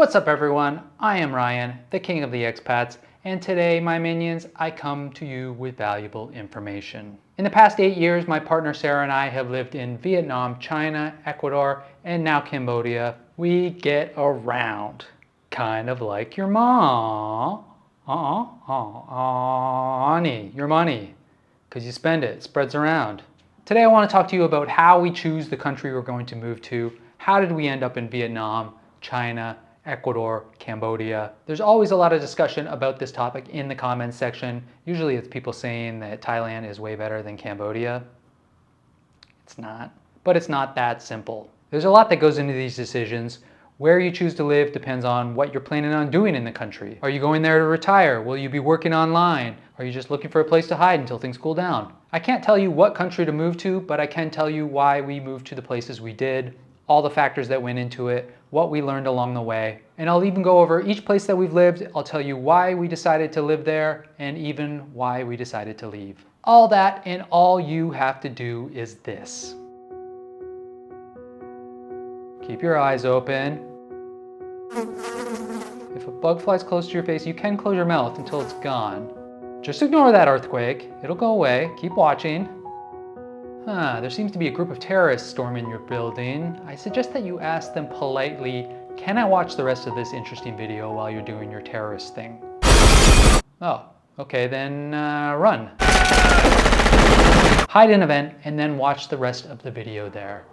What's up everyone? I am Ryan, the king of the expats, and today, my minions, I come to you with valuable information. In the past 8 years, my partner Sarah and I have lived in Vietnam, China, Ecuador, and now Cambodia. We get around, kind of like your mom. Honey, your money, because you spend it, it spreads around. Today I want to talk to you about how we choose the country we're going to move to. How did we end up in Vietnam, China, Ecuador, Cambodia? There's always a lot of discussion about this topic in the comments section. Usually it's people saying that Thailand is way better than Cambodia. It's not, but it's not that simple. There's a lot that goes into these decisions. Where you choose to live depends on what you're planning on doing in the country. Are you going there to retire? Will you be working online? Are you just looking for a place to hide until things cool down? I can't tell you what country to move to, but I can tell you why we moved to the places we did, all the factors that went into it, what we learned along the way. And I'll even go over each place that we've lived. I'll tell you why we decided to live there and even why we decided to leave. All that, and all you have to do is this. Keep your eyes open. If a bug flies close to your face, you can close your mouth until it's gone. Just ignore that earthquake. It'll go away. Keep watching. There seems to be a group of terrorists storming your building. I suggest that you ask them politely, can I watch the rest of this interesting video while you're doing your terrorist thing? Oh, okay, then run. Hide in a vent and then watch the rest of the video there.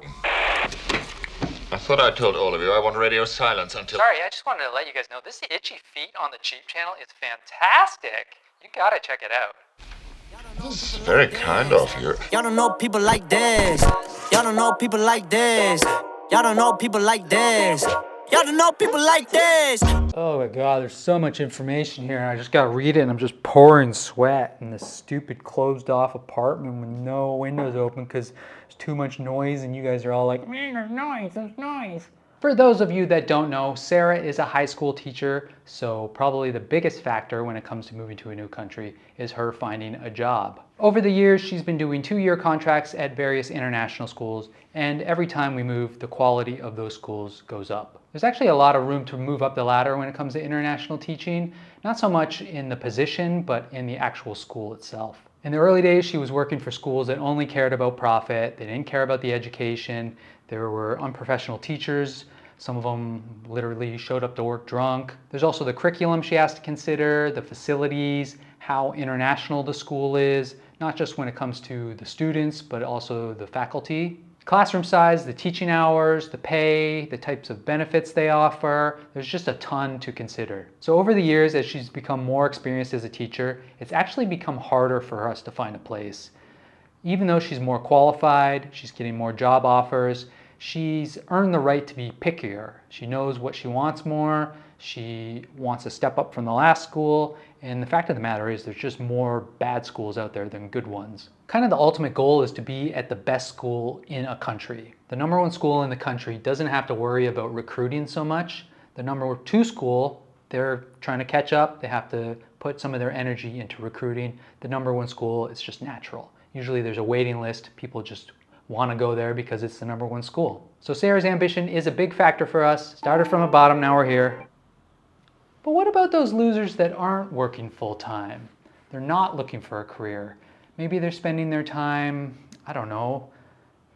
I thought I told all of you I want radio silence until... Sorry, I just wanted to let you guys know this Itchy Feet on the Cheap channel is fantastic. You gotta check it out. This is very kind of you. Y'all don't know people like this. Y'all don't know people like this. Y'all don't know people like this. Y'all don't know people like this. Oh my god, there's so much information here and I just gotta read it and I'm just pouring sweat in this stupid closed off apartment with no windows open because there's too much noise and you guys are all like, man, there's noise. For those of you that don't know, Sarah is a high school teacher, so probably the biggest factor when it comes to moving to a new country is her finding a job. Over the years, she's been doing 2-year contracts at various international schools, and every time we move, the quality of those schools goes up. There's actually a lot of room to move up the ladder when it comes to international teaching, not so much in the position, but in the actual school itself. In the early days, she was working for schools that only cared about profit. They didn't care about the education. There were unprofessional teachers. Some of them literally showed up to work drunk. There's also the curriculum she has to consider, the facilities, how international the school is, not just when it comes to the students, but also the faculty. Classroom size, the teaching hours, the pay, the types of benefits they offer. There's just a ton to consider. So over the years, as she's become more experienced as a teacher, it's actually become harder for us to find a place. Even though she's more qualified, she's getting more job offers, she's earned the right to be pickier. She knows what she wants more. She wants to step up from the last school. And the fact of the matter is there's just more bad schools out there than good ones. Kind of the ultimate goal is to be at the best school in a country. The #1 school in the country doesn't have to worry about recruiting so much. The #2 school, they're trying to catch up. They have to put some of their energy into recruiting. The #1 school, it's just natural. Usually there's a waiting list. People just want to go there because it's the #1 school. So Sarah's ambition is a big factor for us. Started from the bottom, now we're here. But what about those losers that aren't working full-time? They're not looking for a career. Maybe they're spending their time, I don't know,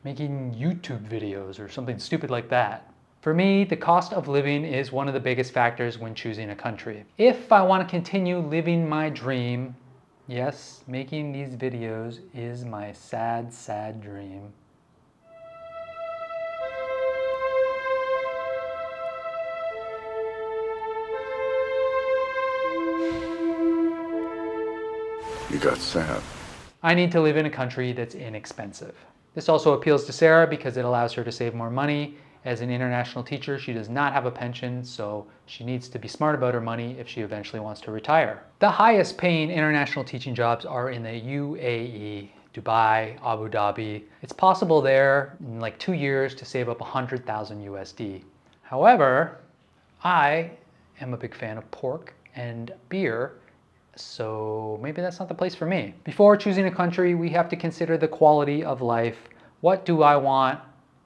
making YouTube videos or something stupid like that. For me, the cost of living is one of the biggest factors when choosing a country. If I want to continue living my dream, yes, making these videos is my sad, sad dream. You got sad. I need to live in a country that's inexpensive. This also appeals to Sarah because it allows her to save more money. As an international teacher, she does not have a pension, so she needs to be smart about her money if she eventually wants to retire. The highest paying international teaching jobs are in the UAE, Dubai, Abu Dhabi. It's possible there in like 2 years to save up 100,000 USD. However, I am a big fan of pork and beer, so maybe that's not the place for me. Before choosing a country, we have to consider the quality of life. What do I want?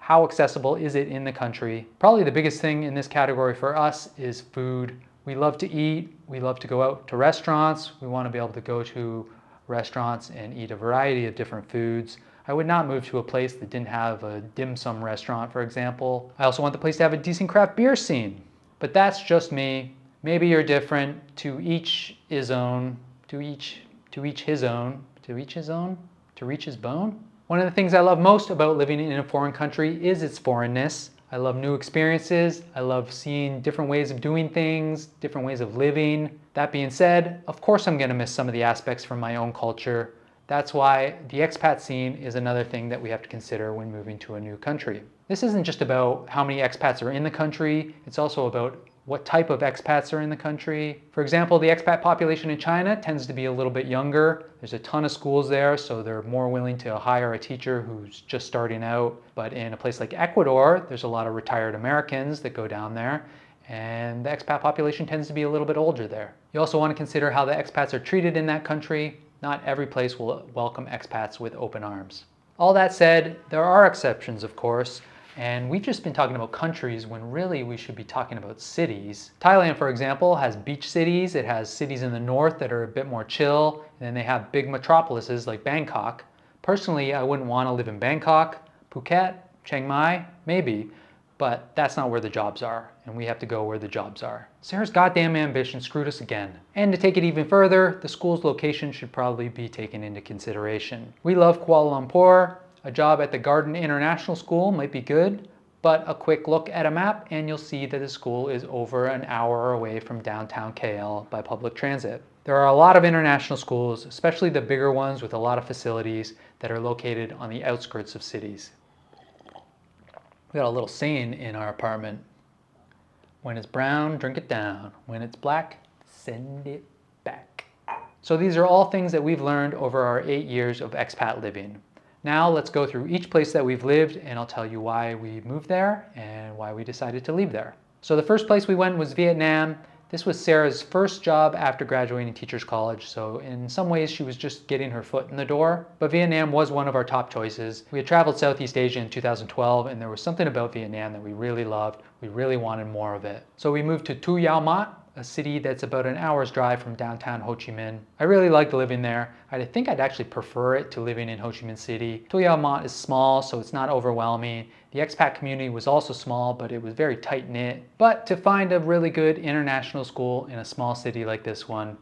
how accessible is it in the country? Probably the biggest thing in this category for us is food. We love to eat, we love to go out to restaurants, we want to be able to go to restaurants and eat a variety of different foods. I would not move to a place that didn't have a dim sum restaurant, for example. I also want the place to have a decent craft beer scene. But that's just me. Maybe you're different. To each his own. To each his own. To each his own? To reach his bone? One of the things I love most about living in a foreign country is its foreignness. I love new experiences. I love seeing different ways of doing things, different ways of living. That being said, of course I'm going to miss some of the aspects from my own culture. That's why the expat scene is another thing that we have to consider when moving to a new country. This isn't just about how many expats are in the country, it's also about what type of expats are in the country. For example, the expat population in China tends to be a little bit younger. There's a ton of schools there, so they're more willing to hire a teacher who's just starting out. But in a place like Ecuador, there's a lot of retired Americans that go down there, and the expat population tends to be a little bit older there. You also want to consider how the expats are treated in that country. Not every place will welcome expats with open arms. All that said, there are exceptions, of course. And we've just been talking about countries when really we should be talking about cities. Thailand, for example, has beach cities. It has cities in the north that are a bit more chill. And then they have big metropolises like Bangkok. Personally, I wouldn't want to live in Bangkok, Phuket, Chiang Mai, maybe. But that's not where the jobs are. And we have to go where the jobs are. Sarah's goddamn ambition screwed us again. And to take it even further, the school's location should probably be taken into consideration. We love Kuala Lumpur. A job at the Garden International School might be good, but a quick look at a map and you'll see that the school is over an hour away from downtown KL by public transit. There are a lot of international schools, especially the bigger ones with a lot of facilities that are located on the outskirts of cities. We got a little saying in our apartment. When it's brown, drink it down. When it's black, send it back. So these are all things that we've learned over our 8 years of expat living. Now let's go through each place that we've lived and I'll tell you why we moved there and why we decided to leave there. So the first place we went was Vietnam. This was Sarah's first job after graduating Teachers College, so in some ways she was just getting her foot in the door. But Vietnam was one of our top choices. We had traveled Southeast Asia in 2012 and there was something about Vietnam that we really loved. We really wanted more of it. So we moved to Tu Yau Mat, a city that's about an hour's drive from downtown Ho Chi Minh. I really liked living there. I think I'd actually prefer it to living in Ho Chi Minh City. Tu Yau Mat is small, so it's not overwhelming. The expat community was also small, but it was very tight-knit. But to find a really good international school in a small city like this one,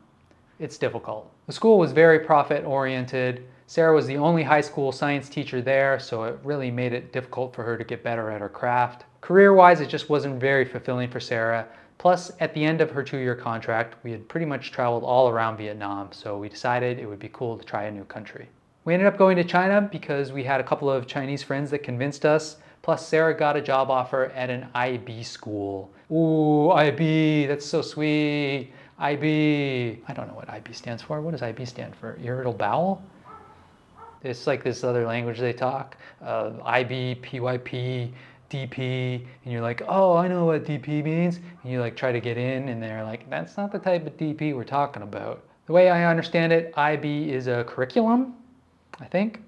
it's difficult. The school was very profit-oriented. Sarah was the only high school science teacher there, so it really made it difficult for her to get better at her craft. Career-wise, it just wasn't very fulfilling for Sarah. Plus, at the end of her 2-year contract, we had pretty much traveled all around Vietnam, so we decided it would be cool to try a new country. We ended up going to China because we had a couple of Chinese friends that convinced us, plus Sarah got a job offer at an IB school. Ooh, IB, that's so sweet. IB. I don't know what IB stands for. What does IB stand for? Irritable bowel? It's like this other language they talk. IB, PYP, DP, and you're like, oh, I know what DP means. And you like try to get in and they're like, that's not the type of DP we're talking about. The way I understand it, IB is a curriculum, I think.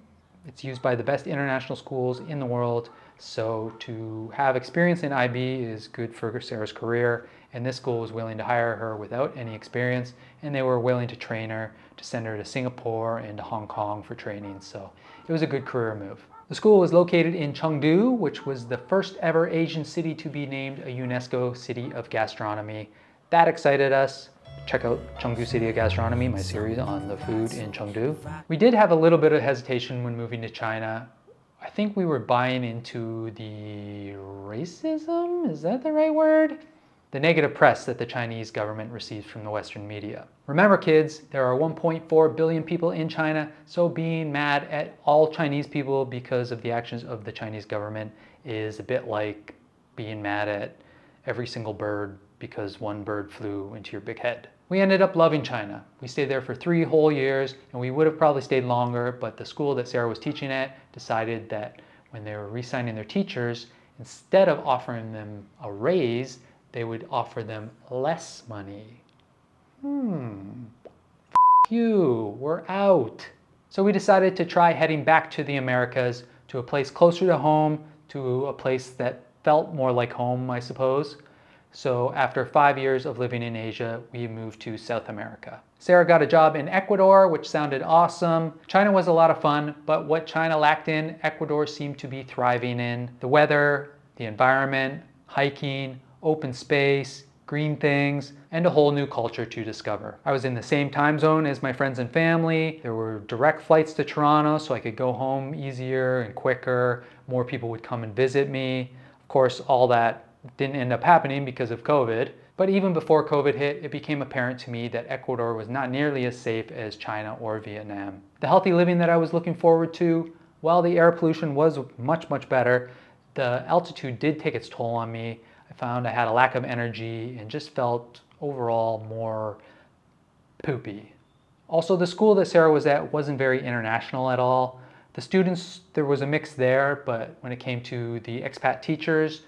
It's used by the best international schools in the world. So to have experience in IB is good for Sarah's career. And this school was willing to hire her without any experience. And they were willing to train her to send her to Singapore and to Hong Kong for training. So it was a good career move. The school was located in Chengdu, which was the first ever Asian city to be named a UNESCO City of Gastronomy. That excited us. Check out Chengdu City of Gastronomy, my series on the food in Chengdu. We did have a little bit of hesitation when moving to China. I think we were buying into the racism, is that the right word? The negative press that the Chinese government receives from the Western media. Remember kids, there are 1.4 billion people in China, so being mad at all Chinese people because of the actions of the Chinese government is a bit like being mad at every single bird because one bird flew into your big head. We ended up loving China. We stayed there for 3 whole years, and we would have probably stayed longer, but the school that Sarah was teaching at decided that when they were re-signing their teachers, instead of offering them a raise, they would offer them less money. You, we're out. So we decided to try heading back to the Americas, to a place closer to home, to a place that felt more like home, I suppose. So after 5 years of living in Asia, we moved to South America. Sara got a job in Ecuador, which sounded awesome. China was a lot of fun, but what China lacked in, Ecuador seemed to be thriving in. The weather, the environment, hiking, open space, green things, and a whole new culture to discover. I was in the same time zone as my friends and family. There were direct flights to Toronto, so I could go home easier and quicker. More people would come and visit me. Of course, all that didn't end up happening because of COVID. But even before COVID hit, it became apparent to me that Ecuador was not nearly as safe as China or Vietnam. The healthy living that I was looking forward to, while the air pollution was much, much better, the altitude did take its toll on me. I found I had a lack of energy and just felt overall more poopy. Also, the school that Sara was at wasn't very international at all. The students, there was a mix there, but when it came to the expat teachers,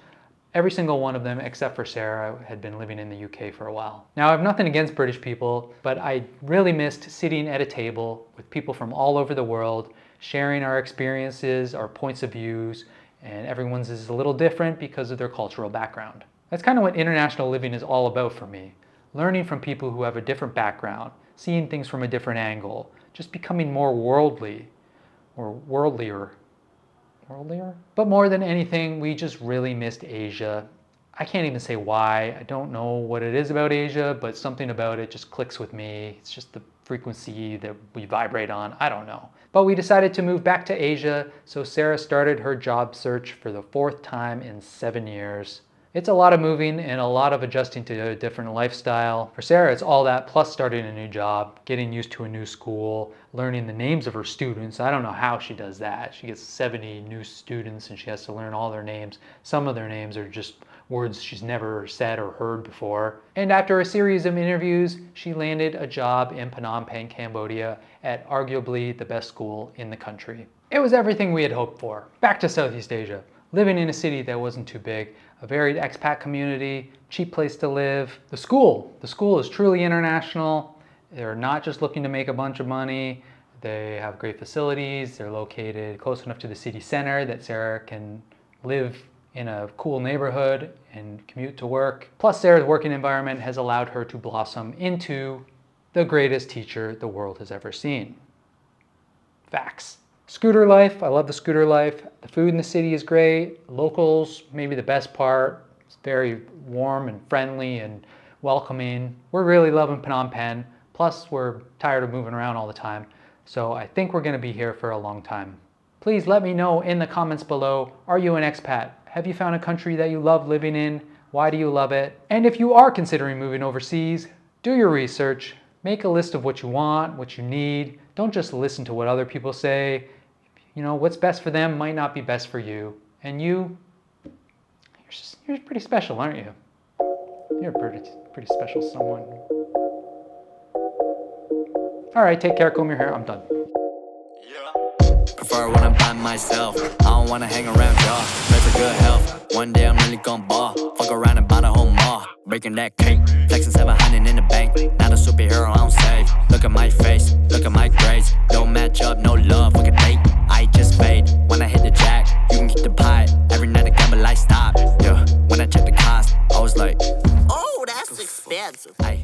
every single one of them, except for Sara, had been living in the UK for a while. Now, I have nothing against British people, but I really missed sitting at a table with people from all over the world, sharing our experiences, our points of views, and everyone's is a little different because of their cultural background. That's kind of what international living is all about for me. Learning from people who have a different background, seeing things from a different angle, just becoming more worldly, or worldlier. But more than anything, we just really missed Asia. I can't even say why. I don't know what it is about Asia, but something about it just clicks with me. It's just the frequency that we vibrate on. I don't know. But we decided to move back to Asia, so Sara started her job search for the 4th time in 7 years. It's a lot of moving and a lot of adjusting to a different lifestyle. For Sara, it's all that plus starting a new job, getting used to a new school, learning the names of her students. I don't know how she does that. She gets 70 new students and she has to learn all their names. Some of their names are just words she's never said or heard before. And after a series of interviews, she landed a job in Phnom Penh, Cambodia at arguably the best school in the country. It was everything we had hoped for. Back to Southeast Asia. Living in a city that wasn't too big, a varied expat community, cheap place to live. The school is truly international. They're not just looking to make a bunch of money. They have great facilities. They're located close enough to the city center that Sara can live in a cool neighborhood and commute to work. Plus, Sara's working environment has allowed her to blossom into the greatest teacher the world has ever seen. Facts. Scooter life, I love the scooter life. The food in the city is great. Locals, maybe the best part. It's very warm and friendly and welcoming. We're really loving Phnom Penh. Plus, we're tired of moving around all the time. So I think we're gonna be here for a long time. Please let me know in the comments below, are you an expat? Have you found a country that you love living in? Why do you love it? And if you are considering moving overseas, do your research. Make a list of what you want, what you need. Don't just listen to what other people say. You know, what's best for them might not be best for you. And you're pretty special, aren't you? You're a pretty special someone. All right, take care, comb your hair, I'm done. Prefer when I'm by myself. I don't wanna hang around y'all. Pray for good health. One day I'm really gon' ball. Fuck around and buy the whole mall. Breaking that cake. Flexing 700 in the bank. Not a superhero, I don't save. Look at my face. Look at my grades. Don't match up, no love. Look at